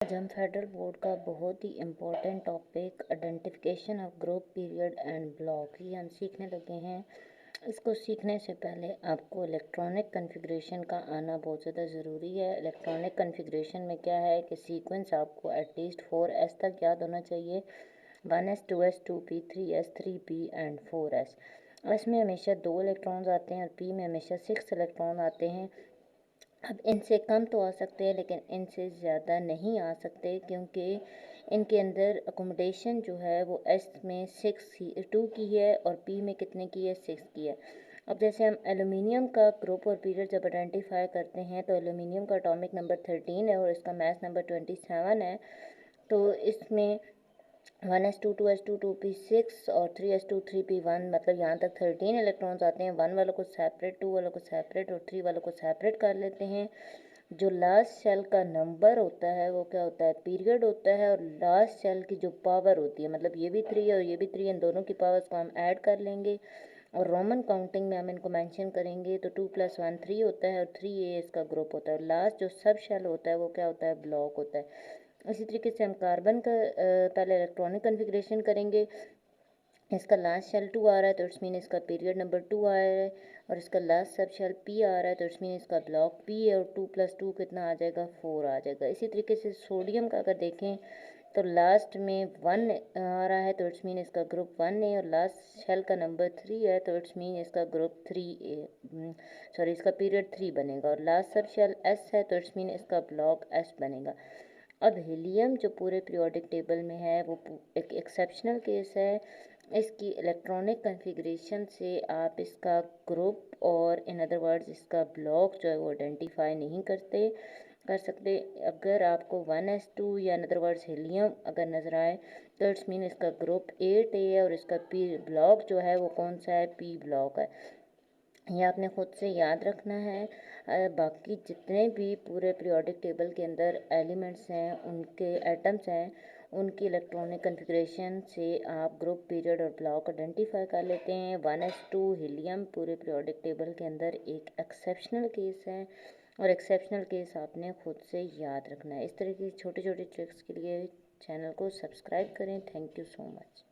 आज हम federal board का बहुत ही important topic identification of group period and block ही हम सीखने लगे हैं। इसको सीखने से पहले आपको इलेक्ट्रॉनिक कॉन्फ़िगरेशन का आना बहुत ज़्यादा ज़रूरी है। इलेक्ट्रॉनिक कॉन्फ़िगरेशन में क्या है कि सीक्वेंस आपको एटलीस्ट 4S तक याद होना चाहिए। 1S 2S 2P 3S 3P and 4S। S में हमेशा 2 इलेक्ट्रॉन्स आते हैं और P में हमेशा 6 इलेक्ट्रॉन आते हैं। अब इनसे कम तो आ सकते हैं लेकिन इनसे ज़्यादा नहीं आ सकते, क्योंकि इनके अंदर अकोमोडेशन जो है वो एस में 2 की है और पी में कितने की है, 6 की है। अब जैसे हम एल्यूमिनियम का ग्रुप और पीरियड जब आइडेंटिफाई करते हैं तो एल्यूमिनियम का एटॉमिक नंबर 13 है और इसका मास नंबर 27 है। तो इसमें 1s2 2s2 2p6 और 3s2 3p1, मतलब यहाँ तक 13 इलेक्ट्रॉन्स आते हैं। 1 वालों को सेपरेट, 2 वालों को सेपरेट और 3 वालों को सेपरेट कर लेते हैं। जो लास्ट शेल का नंबर होता है वो क्या होता है, पीरियड होता है। और लास्ट शेल की जो पावर होती है, मतलब ये भी 3 है और ये भी 3, इन दोनों की पावर्स को हम ऐड कर लेंगे और रोमन काउंटिंग में हम इनको मेंशन करेंगे तो 2 + 1 3 होता है और 3a इसका ग्रुप होता है। और लास्ट जो सब शेल होता है वो क्या होता है, ब्लॉक होता है। इसी तरीके से हम कार्बन का पहले इलेक्ट्रॉनिक कॉन्फ़िगरेशन करेंगे। इसका लास्ट शेल 2 आ रहा है तो इट्स मीन इसका पीरियड नंबर 2 आ रहा है और इसका लास्ट सब शेल P आ रहा है तो इट्स मीन इसका ब्लॉक P है और 2 + 2 कितना आ जाएगा, 4 आ जाएगा। इसी तरीके से सोडियम का अगर देखें तो लास्ट में 1 आ रहा है तो इट्स मीन इसका ग्रुप 1 है और लास्ट शेल का नंबर 3 है तो इट्स मीन इसका ग्रुप 3 सॉरी इसका पीरियड 3 बनेगा। और लास्ट सब शेल S है तो इट्स मीन इसका ब्लॉक S बनेगा। अब हीलियम जो पूरे पीरियोडिक टेबल में है वो एक एक्सेप्शनल केस है। इसकी इलेक्ट्रॉनिक कॉन्फ़िगरेशन से आप इसका ग्रुप और इन अदर वर्ड्स इसका ब्लॉक जो है वो आइडेंटिफाई नहीं कर सकते। अगर आपको 1s2 या इन अदर वर्ड्स हीलियम अगर नज़र आए तो इट्स मीन इसका ग्रुप 8a है और इसका पी ब्लॉक जो है वो कौन सा है, P ब्लॉक है। ये आपने खुद से याद रखना है। बाकी जितने भी पूरे पीरियोडिक टेबल के अंदर एलिमेंट्स हैं, उनके एटम्स हैं, उनकी इलेक्ट्रॉनिक कॉन्फ़िगरेशन से आप ग्रुप, पीरियड और ब्लॉक आइडेंटिफाई कर लेते हैं। 1s2 हीलियम पूरे पीरियोडिक टेबल के अंदर एक एक्सेप्शनल केस है और एक्सेप्शनल केस आपने खुद से याद रखना है। इस तरह की छोटी छोटी ट्रिक्स के लिए चैनल को सब्सक्राइब करें। Thank you so much.